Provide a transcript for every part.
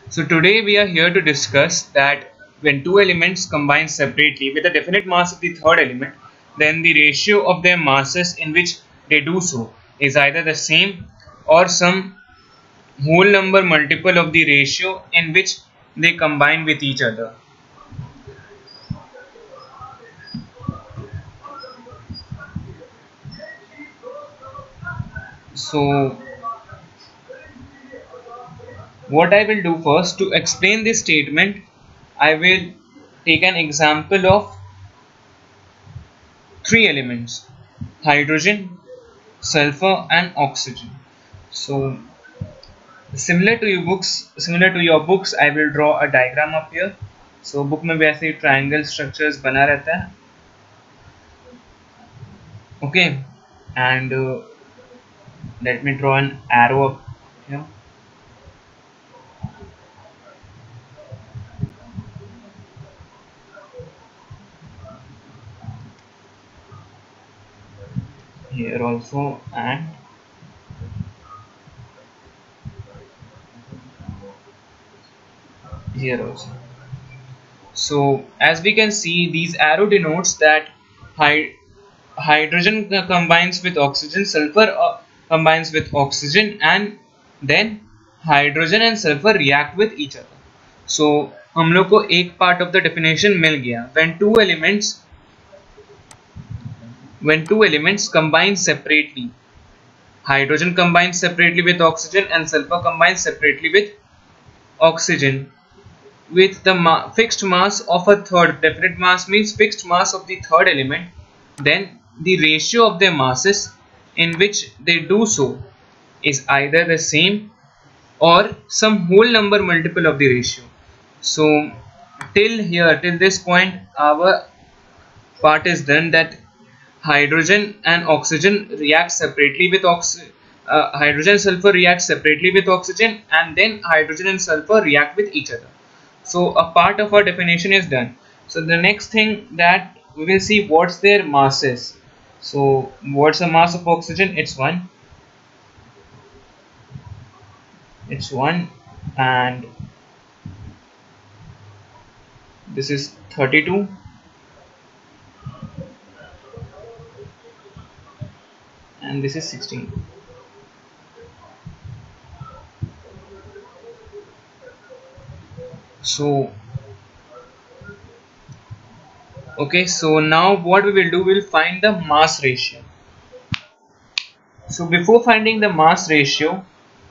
So today we are here to discuss that when two elements combine separately with a definite mass of the third element, then the ratio of their masses in which they do so is either the same or some whole number multiple of the ratio in which they combine with each other. So what I will do first to explain this statement, I will take an example of three elements: hydrogen, sulfur and oxygen. So similar to your books, I will draw a diagram up here. So book में वैसे triangle structures बना रहता है. Okay, and let me draw an arrow up here. Here also and here also. So as we can see, these arrow denotes that hydrogen combines with oxygen, sulfur combines with oxygen, and then hydrogen and sulfur react with each other. So हम लोग को एक part of the definition मिल गया. When two elements combine separately, hydrogen combines separately with oxygen and sulfur combines separately with oxygen, with the fixed mass of a third. Definite mass means fixed mass of the third element. Then the ratio of their masses in which they do so is either the same or some whole number multiple of the ratio. So till this point, our part is done, that hydrogen and oxygen react separately with hydrogen sulfur react separately with oxygen, and then hydrogen and sulfur react with each other. So a part of our definition is done. So the next thing that we will see, what's their masses. So what's the mass of oxygen? It's 1. It's 1, and this is 32, and this is 16. So okay, so now what we will do, we'll find the mass ratio. So before finding the mass ratio,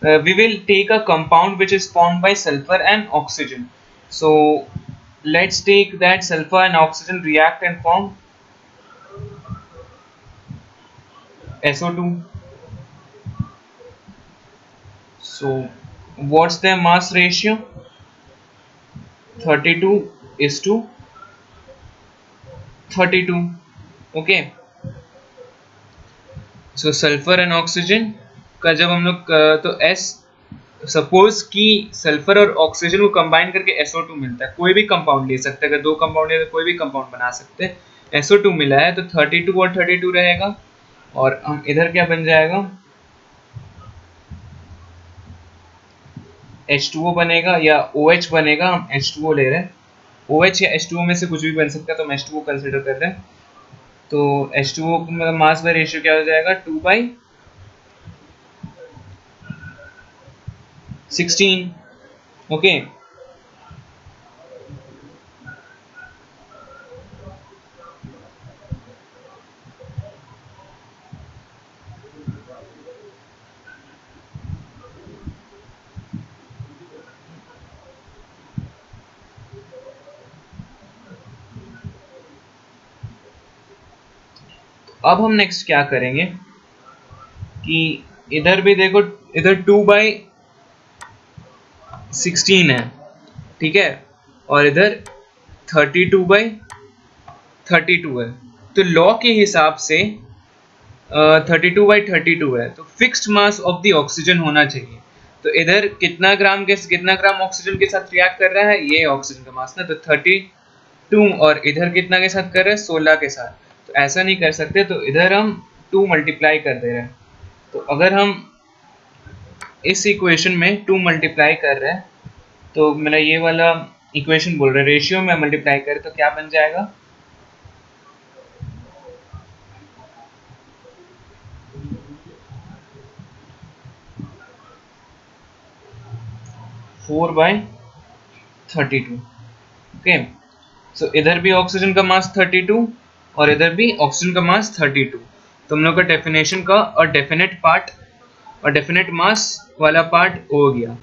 we will take a compound which is formed by sulfur and oxygen. So let's take that sulfur and oxygen react and form SO2. So what's their mass ratio? 32 is to 32. Okay, so sulfur and oxygen का जब हम लोग तो S, suppose कि sulphur और oxygen को combine करके SO2 मिलता है. कोई भी कंपाउंड ले सकते हैं, अगर दो कंपाउंड है तो कोई भी कंपाउंड बना सकते हैं. SO2 मिला है तो 32 और 32 रहेगा, और हम इधर क्या बन जाएगा, H2O बनेगा या OH बनेगा. हम H2O ले रहे हैं, OH या H2O में से कुछ भी बन सकता है, तो हम H2O कंसिडर कर रहे हैं. तो H2O का मास बाय रेशियो क्या हो जाएगा, 2/16. ओके, अब हम नेक्स्ट क्या करेंगे कि इधर भी देखो, इधर 2/16 है, ठीक है, और इधर 32/32 है. तो लॉ के हिसाब से 32/32 है, तो fixed mass of the oxygen होना चाहिए. तो इधर कितना ग्राम ऑक्सीजन के साथ रिएक्ट कर रहा है, ये ऑक्सीजन का मास ना, तो 32, और इधर कितना के साथ कर रहा है, 16 के साथ. तो ऐसा नहीं कर सकते, तो इधर हम 2 मल्टीप्लाई कर दे रहे हैं. तो अगर हम इस इक्वेशन में 2 मल्टीप्लाई कर रहे हैं, तो मेरा ये वाला इक्वेशन बोल रहा है रेशियो में मल्टीप्लाई करें तो क्या बन जाएगा, 4/32। ओके, सो इधर भी ऑक्सीजन का मास 32 और इधर भी ऑक्सीजन का मास 32। तो हम लोग का डेफिनेशन का और डेफिनेट पार्ट और डेफिनेट मास वाला पार्ट हो गया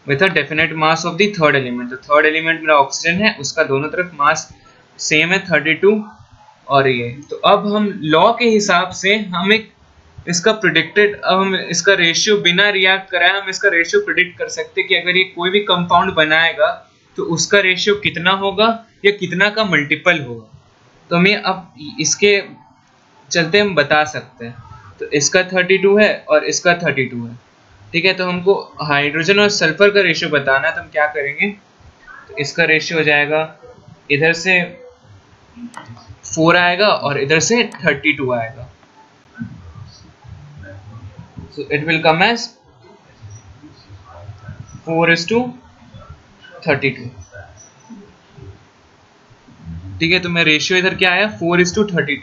with a definite mass of the third element. तो थर्ड एलिमेंट मेरा ऑक्सीजन है, उसका दोनों तरफ मास सेम है 32 और ये। तो अब हम लॉ के हिसाब से हम एक इसका प्रिडिक्टेड, अब हम इसका रेशियो बिना रिएक्ट कराए हम इसका रेशियो प्रिडिक्ट कर सकते हैं कि अगर ये कोई भी कंपाउंड बनाएगा तो उसका रेशियो कितना होगा या कितना का मल्टीपल होगा। तो हमें अब इसके चलते हम बता सकते हैं। तो इसका 32 है और इसका 32 है, ठीक है। तो हमको हाइड्रोजन और सल्फर का रेशियो बताना है, तो हम क्या करेंगे, तो इसका रेशियो हो जाएगा इधर से 4 आएगा और इधर से 32 आएगा। So it will come as 4:32। ठीक है, तो मेरा रेशियो इधर क्या आया 4:32।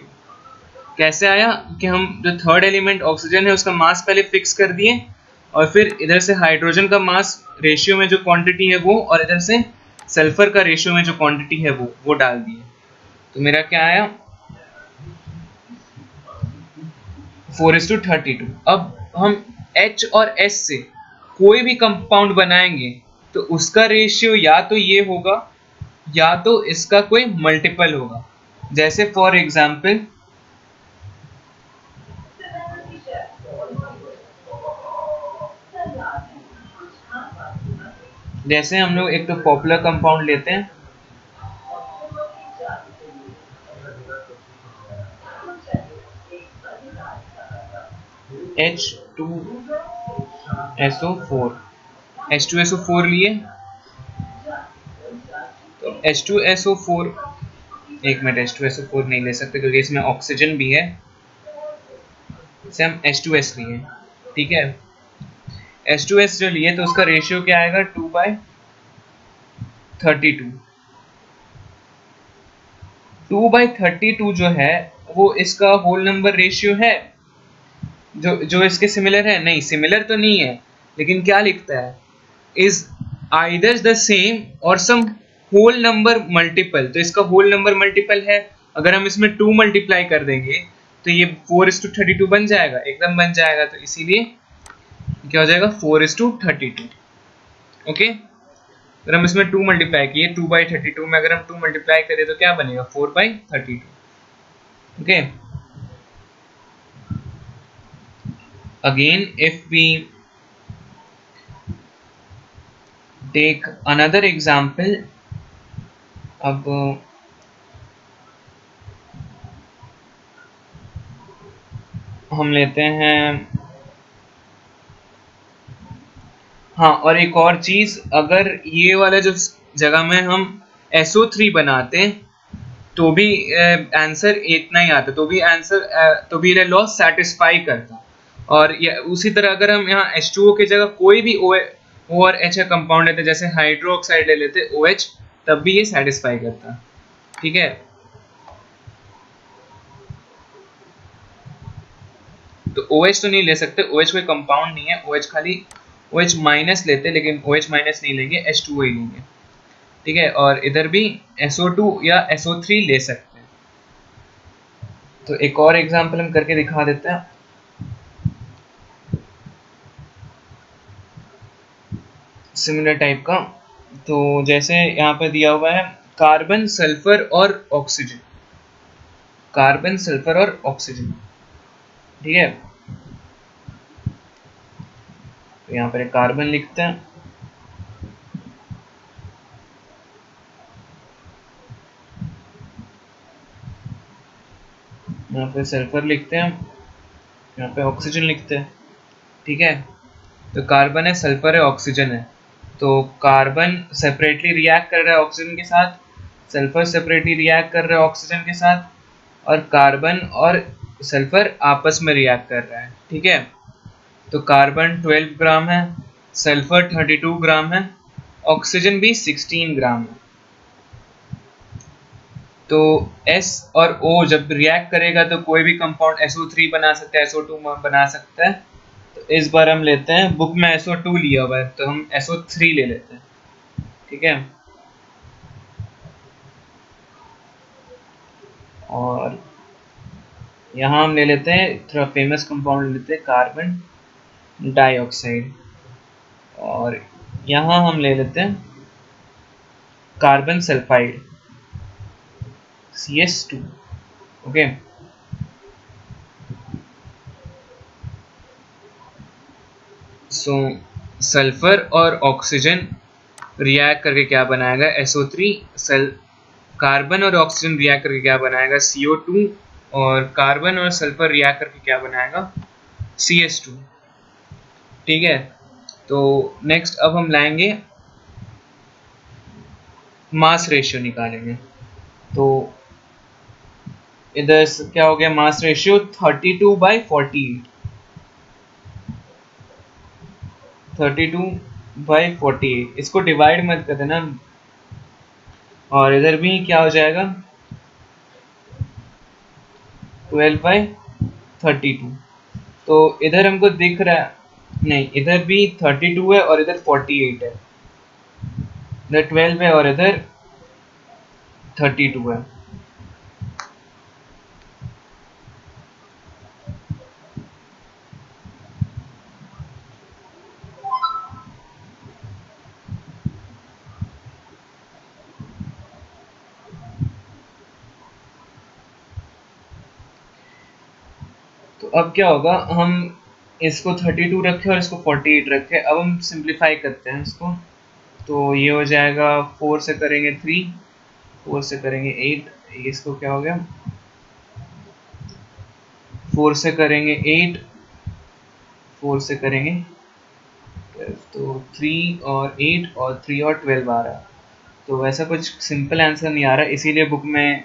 कैसे आया कि हम जो थर्ड एलिमेंट ऑक्सीजन है उसका मास पहले फिक्स कर दिए और फिर इधर से हाइड्रोजन का मास रेशियो में जो क्वांटिटी है वो और इधर से सल्फर का रेशियो में जो क्वांटिटी है वो डाल दिए। तो मेरा क्या आया 4:32। अब हम H और S से कोई भी कंपाउंड बनाएंगे तो उसका रेशियो या तो ये होगा या तो इसका कोई मल्टीपल होगा। जैसे फॉर एग्जांपल जैसे हम लोग एक तो पॉपुलर कंपाउंड लेते हैं H2SO4 लिए। तो H2SO4 एक मिनट, H2SO4 नहीं ले सकते क्योंकि इसमें ऑक्सीजन भी है, इसे हम H2S लिए, ठीक है। H2S जो लिए तो उसका रेशियो क्या आएगा 2/32। 2/32 जो है वो इसका होल नंबर रेशियो है जो इसके सिमिलर है, नहीं सिमिलर तो नहीं है, लेकिन क्या लिखता है इज आइदर द सेम और सम होल नंबर मल्टीपल। तो इसका होल नंबर मल्टीपल है, अगर हम इसमें 2 मल्टीप्लाई कर देंगे तो ये 4:32 बन जाएगा, एकदम बन जाएगा। तो इसीलिए क्या हो जाएगा 4:32। ओके, अगर हम इसमें 2 मल्टीप्लाई किए 2/32 में अगर हम 2 मल्टीप्लाई करें तो क्या बनेगा 4/32। Okay, again if we take another example, अब हम लेते हैं, हाँ और एक और चीज, अगर ये वाला जो जगह में हम SO3 बनाते तो भी आंसर इतना ही आता, तो भी आंसर तो भी लॉ सेटिस्फाई करता। और उसी तरह अगर हम यहाँ H2O की जगह कोई भी O और H का कंपाउंड लेते, जैसे हाइड्रोक्साइड ले लेते OH, तब भी ये सेटिस्फाई करता, ठीक है। तो OH तो नहीं ले सकते, OH कोई कंपाउंड नहीं है, OH खाली OH माइनस लेते, लेकिन OH माइनस नहीं लेंगे, H2O ही लेंगे, ठीक है। और इधर भी SO2 या SO3 ले सकते हैं। तो एक और एग्जांपल हम करके दिखा देते हैं, सिमिलर टाइप का। तो जैसे यहाँ पे दिया हुआ है कार्बन सल्फर और ऑक्सीजन, कार्बन सल्फर और ऑक्सीजन, ठीक है। तो यहाँ पर एक कार्बन लिखते हैं, यहाँ पे सल्फर लिखते हैं, यहाँ पे ऑक्सीजन लिखते हैं, ठीक है। तो कार्बन है, सल्फर है, ऑक्सीजन है। तो कार्बन सेपरेटली रिएक्ट कर रहा है ऑक्सीजन के साथ, सल्फर सेपरेटली रिएक्ट कर रहा है ऑक्सीजन के साथ, और कार्बन और सल्फर आपस में रिएक्ट कर रहा है, ठीक है। तो कार्बन 12 ग्राम है, सल्फर 32 ग्राम है ऑक्सीजन भी 16 ग्राम है। तो S और O जब रिएक्ट करेगा तो कोई भी कंपाउंड SO3 बना सकता है, SO2 बना सकता है। तो इस बार हम लेते हैं, बुक में SO2 लिया हुआ है तो हम SO3 ले लेते हैं, ठीक है। और यहाँ हम ले लेते हैं थोड़ा फेमस कंपाउंड ले लेते हैं, कार्बन डाइऑक्साइड। और यहाँ हम ले लेते हैं कार्बन सल्फाइड CS2, ओके। सो सल्फर और ऑक्सीजन रिएक्ट करके क्या बनाएगा, SO3। कार्बन और ऑक्सीजन रिएक्ट करके क्या बनाएगा, CO2। और कार्बन और सल्फर रिएक्ट करके क्या बनाएगा, CS2, ठीक है। तो नेक्स्ट अब हम लाएंगे मास रेशियो निकालेंगे। तो इधर क्या हो गया, मास रेशियो 32/48, 32/48। इसको डिवाइड मत कर देना। और इधर भी क्या हो जाएगा, 12/32। तो इधर हमको दिख रहा है, नहीं इधर भी 32 है और इधर 48 है, इधर 12 है और इधर 32 है। तो अब क्या होगा, हम इसको 32 रखे और इसको 48 रखे। अब हम सिंप्लीफाई करते हैं इसको। तो ये हो जाएगा 4 से करेंगे 3, 4 से करेंगे 8, इसको क्या हो गया, 4 से करेंगे 8, 4 से करेंगे 12। तो 3 और 8 और 3 और 12 आ रहा है। तो वैसा कुछ सिंपल आंसर नहीं आ रहा, इसीलिए बुक में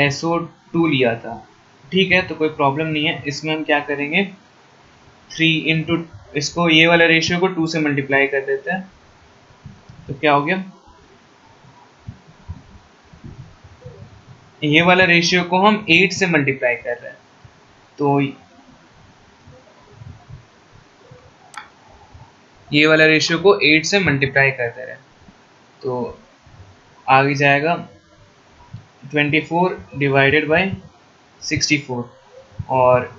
SO2 लिया था, ठीक है। तो कोई प्रॉब्लम नहीं है। इसमें हम क्या करेंगे, 3 इंटू, इसको ये वाला रेशियो को 2 से मल्टीप्लाई कर देते हैं। तो क्या हो गया, ये वाला रेशियो को हम 8 से मल्टीप्लाई कर रहे हैं। तो ये वाला रेशियो को 8 से मल्टीप्लाई कर दे रहे हैं। तो आगे जाएगा 24 डिवाइडेड बाय 64। और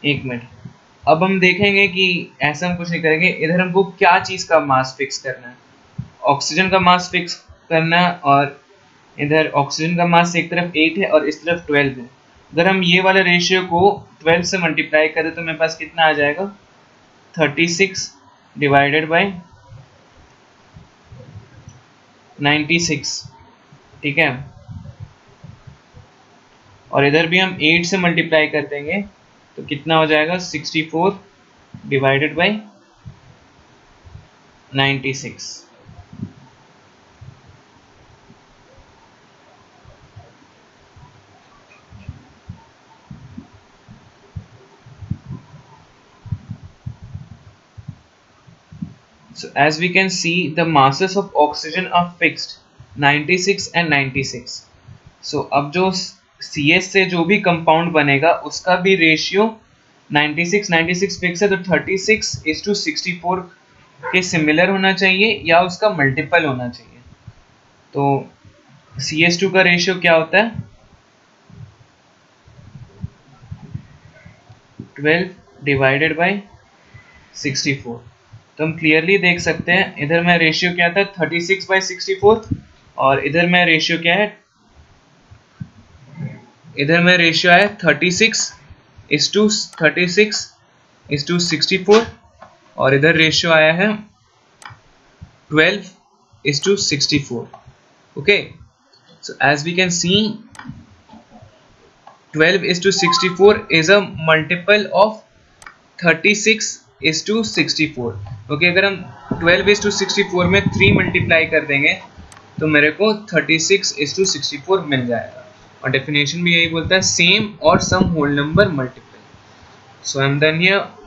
एक मिनट, अब हम देखेंगे कि ऐसा हम कुछ नहीं करेंगे। इधर हमको क्या चीज का मास फिक्स करना है, ऑक्सीजन का मास फिक्स करना है। और इधर ऑक्सीजन का मास एक तरफ 8 है और इस तरफ 12 है। अगर हम ये वाले रेशियो को 12 से मल्टीप्लाई करें तो मेरे पास कितना आ जाएगा, 36 डिवाइडेड बाय 96, ठीक है। और इधर भी हम 8 से मल्टीप्लाई कर देंगे तो कितना हो जाएगा, 64 divided by 96। So as we can see, the masses of oxygen are fixed 96 and 96. So अब जो CS से जो भी कंपाउंड बनेगा उसका भी रेशियो 96 फिक्स है। तो 36:64 के सिमिलर होना चाहिए या उसका मल्टीपल होना चाहिए। तो CS2 का रेशियो क्या होता है, 12 डिवाइडेड बाय 64। तो हम क्लियरली देख सकते हैं, इधर में रेशियो क्या था, 36/64। और इधर में रेशियो क्या है, इधर में रेशियो है 36:64। और इधर रेशियो आया है 12:64, okay. So as we can see 12:64 is a multiple of 36:64, okay. अगर हम 12:64 में 3 मल्टीप्लाई कर देंगे तो मेरे को 36:64 मिल जाएगा। और डेफिनेशन भी यही बोलता है, सेम और sum whole number multiple. So I am done here.